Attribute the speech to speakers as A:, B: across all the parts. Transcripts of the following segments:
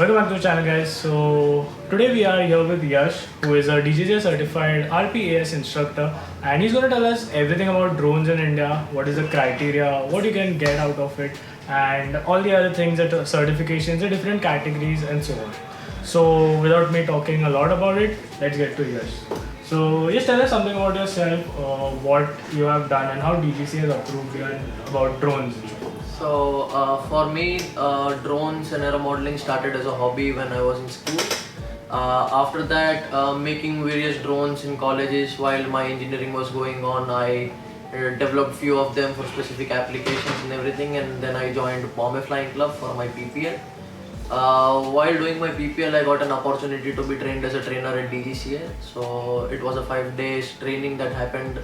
A: welcome back to the channel, guys. So today we are here with Yash, who is a DJJ certified RPAS instructor, and he's going to tell us everything about drones in India, what is the criteria, what you can get out of it, and all the other things, that certifications, the different categories, and so on. So without me talking a lot about it, let's get to Yash. So just tell us something about yourself, what you have done, and how DGC has approved you and about drones.
B: So for me, drones and aero modeling started as a hobby when I was in school. After that, making various drones in colleges while my engineering was going on, I developed few of them for specific applications and everything, and then I joined Bombay Flying Club for my PPL. While doing my PPL, I got an opportunity to be trained as a trainer at DGCA. So it was a 5 days training that happened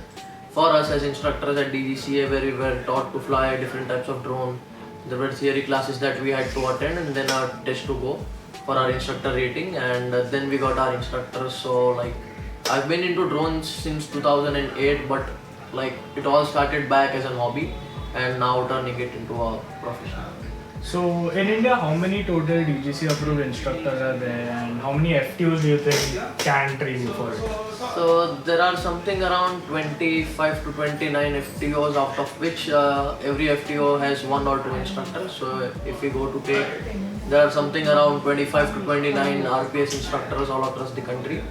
B: for us as instructors at DGCA, where we were taught to fly different types of drone. There were theory classes that we had to attend, and then our test to go for our instructor rating, and then we got our instructors. So like, I've been into drones since 2008, but like it all started back as a hobby and now turning it into a profession.
A: So in India, how many total DGC approved instructors are there, and how many FTOs do you think can train you for it?
B: So there are something around 25 to 29 FTOs, out of which every FTO has 1 or 2 instructors. So if we go to take, there are something around 25 to 29 RPS instructors all across the country,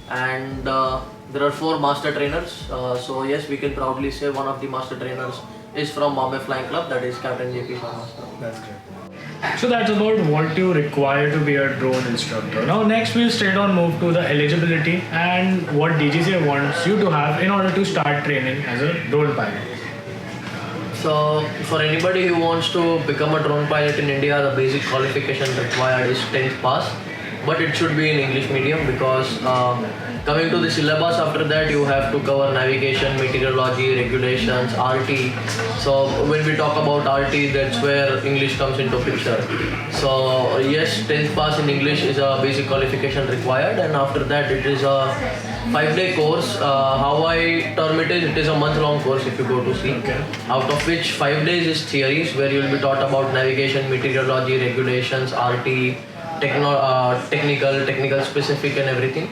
B: and there are 4 master trainers. So yes, we can proudly say one of the master trainers is from Bombay Flying Club, that is Captain JP Sharma.
A: That's great. So that's about what you require to be a drone instructor. Now next we'll straight on move to the eligibility and what DGCA wants you to have in order to start training as a drone pilot.
B: So for anybody who wants to become a drone pilot in India, the basic qualification required is 10th pass, but it should be in English medium, because coming to the syllabus after that, you have to cover navigation, meteorology, regulations, RT. So when we talk about RT, that's where English comes into picture. So yes, 10th pass in English is a basic qualification required, and after that it is a 5-day course. How I term it is a month-long course if you go to see.
A: Okay.
B: Out of which 5 days is theories, where you will be taught about navigation, meteorology, regulations, RT, technical specific and everything.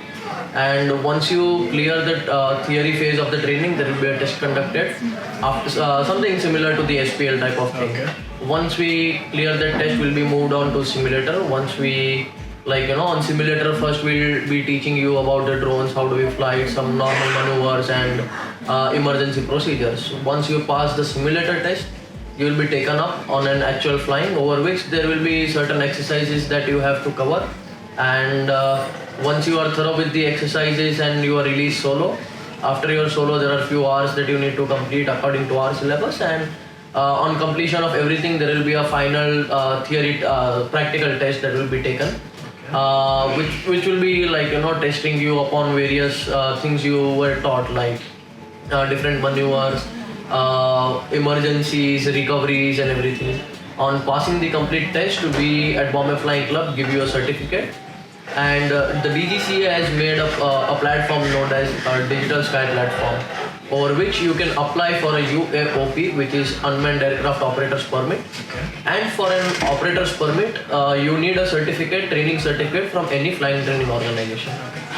B: And once you clear the theory phase of the training, there will be a test conducted after something similar to the SPL type of thing.
A: Okay.
B: Once we clear that test, we'll be moved on to simulator. Once we on simulator, first we'll be teaching you about the drones, how do we fly it, some normal maneuvers and emergency procedures. Once you pass the simulator test, you will be taken up on an actual flying, over which there will be certain exercises that you have to cover, and once you are thorough with the exercises and you are released solo, after your solo there are few hours that you need to complete according to our syllabus, and on completion of everything there will be a final theory practical test that will be taken, which will be testing you upon various things you were taught, like different maneuvers, emergencies, recoveries and everything. On passing the complete test, we at Bombay Flying Club give you a certificate, and the DGCA has made up a platform known as Digital Sky Platform, over which you can apply for a UAOP, which is Unmanned Aircraft Operator's Permit. And for an operator's permit, you need a certificate, training certificate from any flying training organization.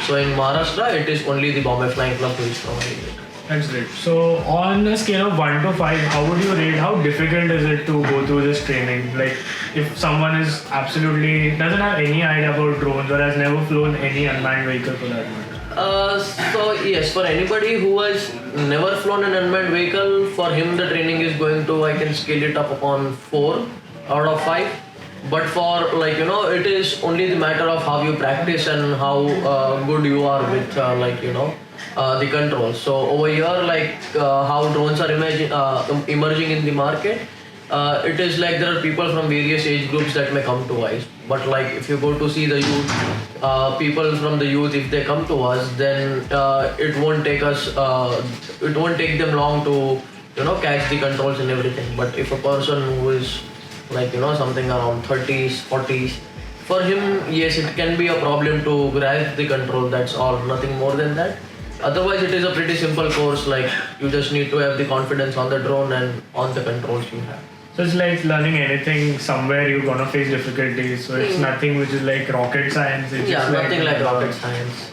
B: So in Maharashtra, it is only the Bombay Flying Club who is providing it.
A: That's great. So on a scale of 1 to 5, how would you rate how difficult is it to go through this training? Like if someone is absolutely doesn't have any idea about drones or has never flown any unmanned vehicle for that matter.
B: So yes, for anybody who has never flown an unmanned vehicle, for him the training is going to, I can scale it up upon 4 out of 5. But for it is only the matter of how you practice and how good you are with the controls. So over here, how drones are emerging in the market, it is like there are people from various age groups that may come to us. But like if you go to see the youth, people from the youth, if they come to us, then it won't take them long to catch the controls and everything. But if a person who is something around 30s, 40s, for him, yes, it can be a problem to grasp the control. That's all, nothing more than that. Otherwise, it is a pretty simple course. Like you just need to have the confidence on the drone and on the controls you have.
A: So it's like learning anything. Somewhere you're gonna face difficulties. So it's nothing which is like rocket science. It's
B: Yeah,
A: just
B: nothing like rocket science.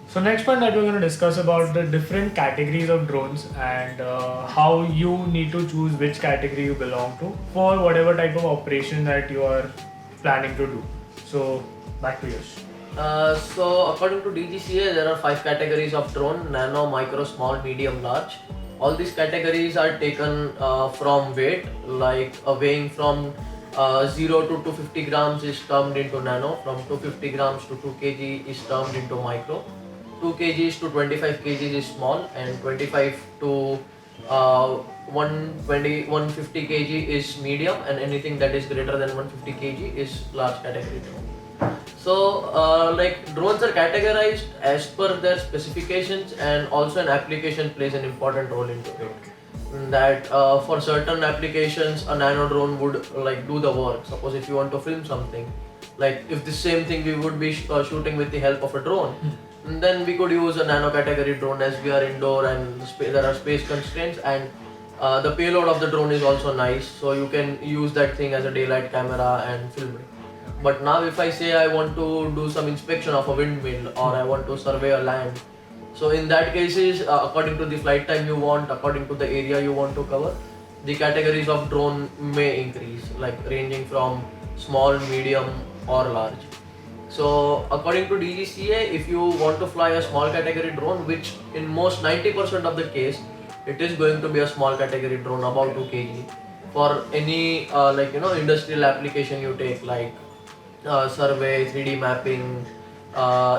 A: So next point that we're going to discuss about the different categories of drones and how you need to choose which category you belong to for whatever type of operation that you are planning to do. So back to Yash.
B: So according to DGCA, there are 5 categories of drone: nano, micro, small, medium, large. All these categories are taken from weight, like weighing from 0 to 250 grams is termed into nano, from 250 grams to 2 kg is termed into micro, 2 kgs to 25 kgs is small, and 25 to 150 kg is medium, and anything that is greater than 150 kg is large category drone. So, like drones are categorized as per their specifications, and also an application plays an important role into it. That for certain applications, a nano drone would like do the work. Suppose if you want to film something, like if the same thing we would be shooting with the help of a drone, then we could use a nano category drone as we are indoor and there are space constraints, and the payload of the drone is also nice, so you can use that thing as a daylight camera and film it. But now if I say I want to do some inspection of a windmill or I want to survey a land, so in that cases, according to the flight time you want, according to the area you want to cover, the categories of drone may increase, like ranging from small, medium or large. So according to DGCA, if you want to fly a small category drone, which in most 90% of the case, it is going to be a small category drone about 2 kg for any industrial application you take, like survey, 3D mapping,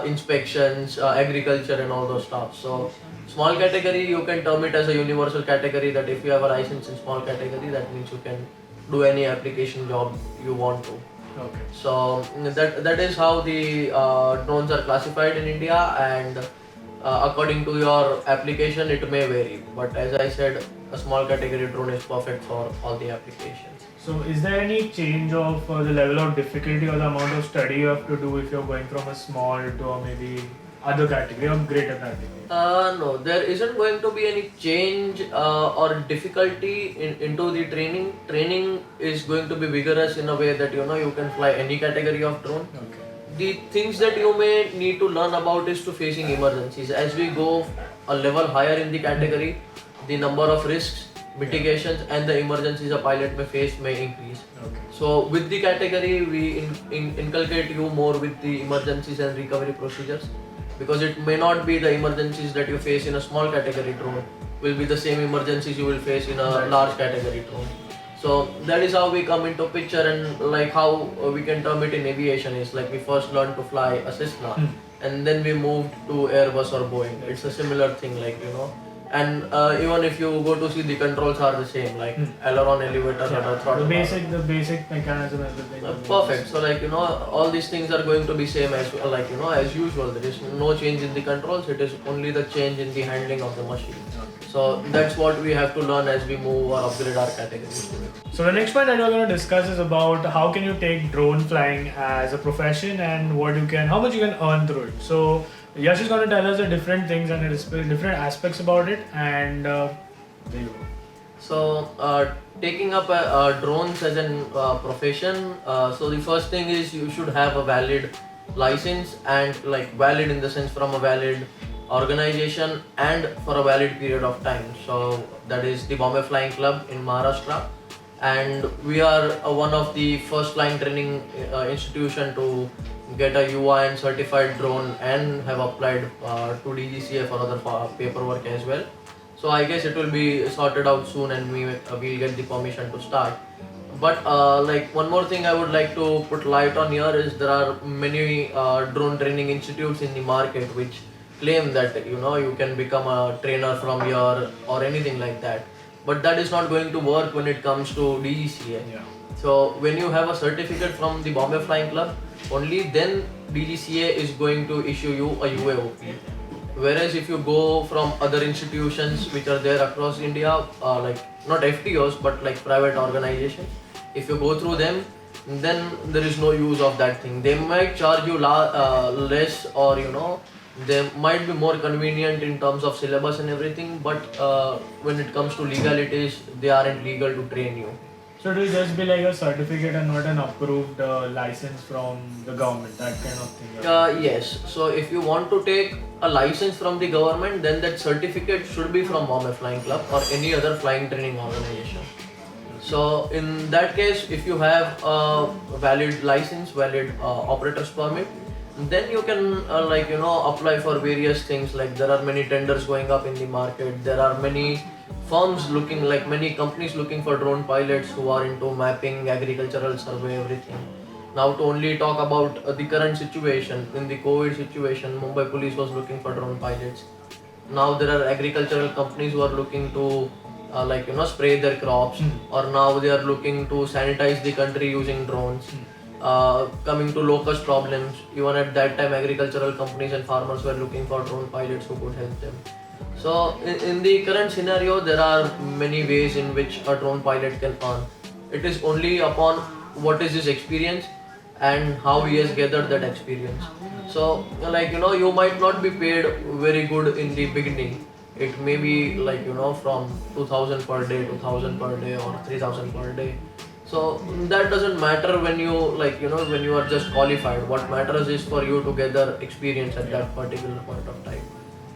B: inspections, agriculture and all those stuff. So small category, you can term it as a universal category, that if you have a license in small category, that means you can do any application job you want to.
A: Okay.
B: So that is how the drones are classified in India, and according to your application it may vary, but as I said, a small category drone is perfect for all the applications.
A: So is there any change of the level of difficulty or the amount of study you have to do if you're going from a small to a maybe other category or greater category?
B: No, there isn't going to be any change or difficulty into the training. Training is going to be vigorous in a way that you can fly any category of drone.
A: Okay.
B: The things that you may need to learn about is to facing emergencies. As we go a level higher in the category, the number of risks, mitigations and the emergencies a pilot may face may increase.
A: Okay.
B: So with the category, we inculcate you more with the emergencies and recovery procedures, because it may not be the emergencies that you face in a small category drone will be the same emergencies you will face in a large category drone. So that is how we come into picture, and like how we can term it in aviation is like we first learned to fly a Cessna and then we moved to Airbus or Boeing. It's a similar thing, and even if you go to see, the controls are the same, like aileron, elevator, rudder, throttle.
A: The basic mechanism, everything.
B: Perfect. So all these things are going to be same as as usual. There is no change in the controls. It is only the change in the handling of the machine. So that's what we have to learn as we move or upgrade our categories.
A: So the next point that we're going to discuss is about how can you take drone flying as a profession and how much you can earn through it. So Yash is going to tell us the different things and different aspects about it, and there you go.
B: So taking up drones as a profession, so the first thing is you should have a valid license, and valid in the sense from a valid organization and for a valid period of time. So that is the Bombay Flying Club in Maharashtra, and we are one of the first flying training institution to get a UI and certified drone, and have applied to DGCA for other paperwork as well. So I guess it will be sorted out soon, and we'll get the permission to start. But one more thing I would like to put light on here is there are many drone training institutes in the market which claim that you can become a trainer from here or anything like that. But that is not going to work when it comes to DGCA.
A: Yeah.
B: So when you have a certificate from the Bombay Flying Club, only then DGCA is going to issue you a UAOP. Whereas if you go from other institutions which are there across India, not FTOs but like private organizations, if you go through them, then there is no use of that thing. They might charge you less, or They might be more convenient in terms of syllabus and everything, but when it comes to legalities, they aren't legal to train you.
A: So it will just be like a certificate and not an approved license from the government, that kind of thing.
B: Yes. So if you want to take a license from the government, then that certificate should be from Bombay Flying Club or any other flying training organization. So in that case, if you have a valid license, valid operator's permit, then you can apply for various things. Like there are many tenders going up in the market. There are many firms looking, like many companies looking for drone pilots who are into mapping, agricultural survey, everything. Now to only talk about the current situation, in the COVID situation, Mumbai police was looking for drone pilots. Now there are agricultural companies who are looking to spray their crops, or now they are looking to sanitize the country using drones. Coming to locust problems, even at that time agricultural companies and farmers were looking for drone pilots who could help them. So in the current scenario, there are many ways in which a drone pilot can earn. It is only upon what is his experience and how he has gathered that experience. So you might not be paid very good in the beginning. It may be from 2000 per day, 2000 per day, or 3000 per day. So that doesn't matter when you when you are just qualified. What matters is for you to gather experience at that particular point of time.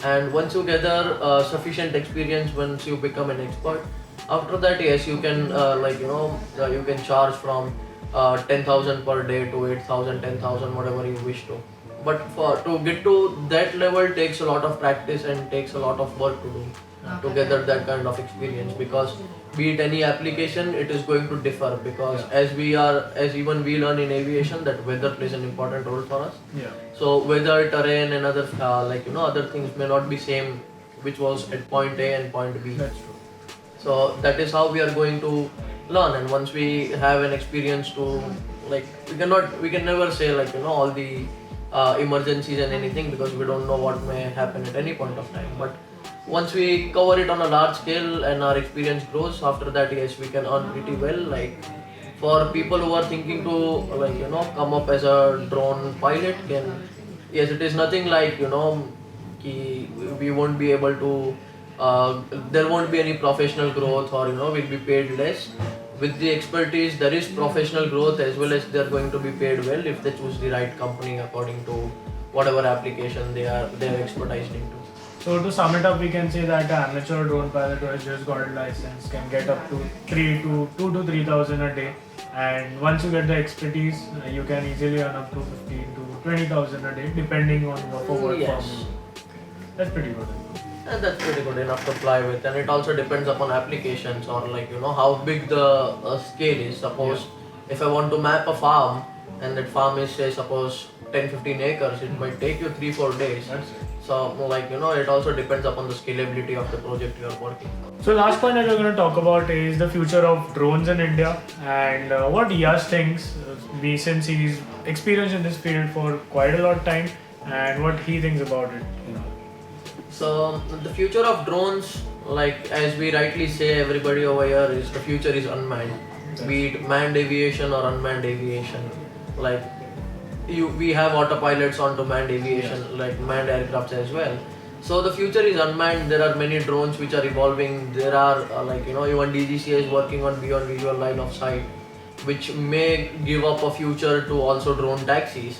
B: And once you gather sufficient experience, once you become an expert, after that, yes, you can you can charge from 10,000 per day to 8,000, 10,000, whatever you wish to. But for to get to that level takes a lot of practice and takes a lot of work to do to gather that kind of experience. Because be it any application, it is going to differ, because as even we learn in aviation that weather plays an important role for us.
A: Yeah.
B: So weather, terrain, and other other things may not be same, which was at point A and point B.
A: That's true.
B: So that is how we are going to learn. And once we have an experience to, we can never say all the emergencies and anything, because we don't know what may happen at any point of time. But once we cover it on a large scale and our experience grows, after that, yes, we can earn pretty well. Like for people who are thinking to come up as a drone pilot, yes, it is nothing like we won't be able to there won't be any professional growth, or we'll be paid less. With the expertise, there is professional growth, as well as they're going to be paid well if they choose the right company according to whatever application they are expertised into.
A: So to sum it up, we can say that an amateur drone pilot who has just got a license can get up to 2 to 3,000 a day, and once you get the expertise, you can easily earn up to 15 to 20,000 a day, depending on what work
B: Yes.
A: firm you. That's pretty good.
B: And that's pretty good enough to fly with. And it also depends upon applications, or how big the scale is. Suppose if I want to map a farm, and that farm is, say, suppose 10-15 acres, it might take you 3-4 days.
A: That's it.
B: So it also depends upon the scalability of the project you are working on.
A: So last point that we're going to talk about is the future of drones in India, and what Yash thinks, since he's experienced in this field for quite a lot of time, and what he thinks about it.
B: So the future of drones, like as we rightly say, everybody over here, is the future is unmanned. Be it manned aviation or unmanned aviation. Like we have autopilots onto manned aviation, like manned aircrafts as well. So the future is unmanned. There are many drones which are evolving. There are even DGCA is working on beyond visual line of sight, which may give up a future to also drone taxis,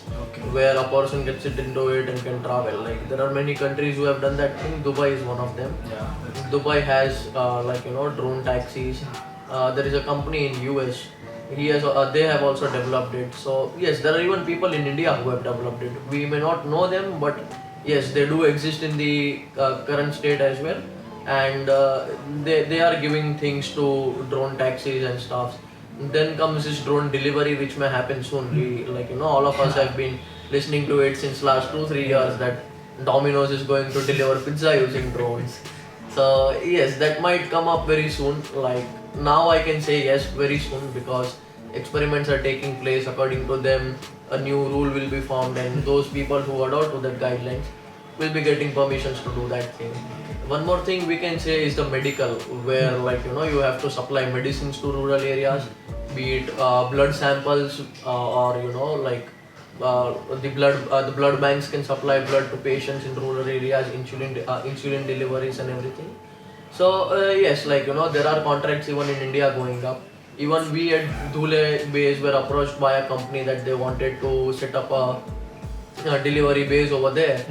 B: where a person gets sit into it and can travel. Like there are many countries who have done that thing. Dubai is one of them. Dubai has drone taxis. There is a company in US. They have also developed it. So yes, there are even people in India who have developed it. We may not know them, but yes, they do exist in the current state as well, and they are giving things to drone taxis and stuff. Then comes this drone delivery, which may happen soon. We all of us have been listening to it since last 2-3 years that Domino's is going to deliver pizza using drones. So yes, that might come up very soon. Like now I can say yes, very soon, because experiments are taking place. According to them, a new rule will be formed, and those people who adhere to that guidelines will be getting permissions to do that thing. One more thing we can say is the medical, where you have to supply medicines to rural areas, be it blood samples or the blood banks can supply blood to patients in rural areas, insulin deliveries and everything. So yes, like there are contracts even in India going up. Even we at Dhule base were approached by a company that they wanted to set up a delivery base over there,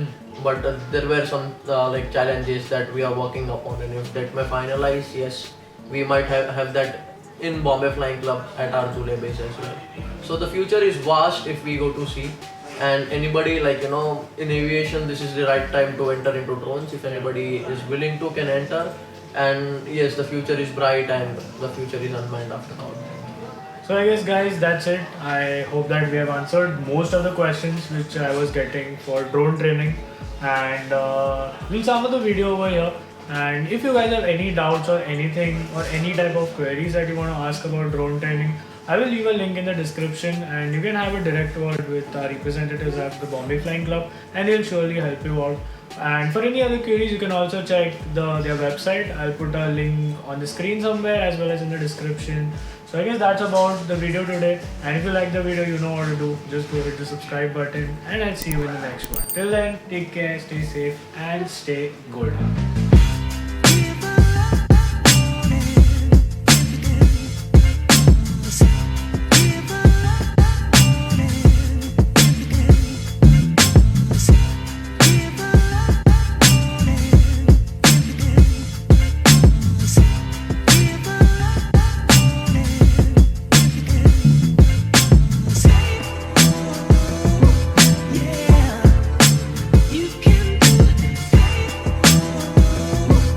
B: but there were some like challenges that we are working upon, and if that may finalize, yes, we might have that in Bombay Flying Club at our Dhule base as well. So the future is vast if we go to sea, and anybody like in aviation, this is the right time to enter into drones. If anybody is willing to, can enter, and yes, the future is bright and the future is unmanned after all.
A: So I guess guys, that's it. I hope that we have answered most of the questions which I was getting for drone training, and we'll sum up the video over here. And if you guys have any doubts or anything or any type of queries that you want to ask about drone training, I will leave a link in the description, and you can have a direct word with our representatives at the Bombay Flying Club, and they'll surely help you out. And for any other queries, you can also check their website. I'll put a link on the screen somewhere as well as in the description. So I guess that's about the video today. And if you like the video, you know what to do. Just go hit the subscribe button, and I'll see you in the next one. Till then, take care, stay safe, and stay golden.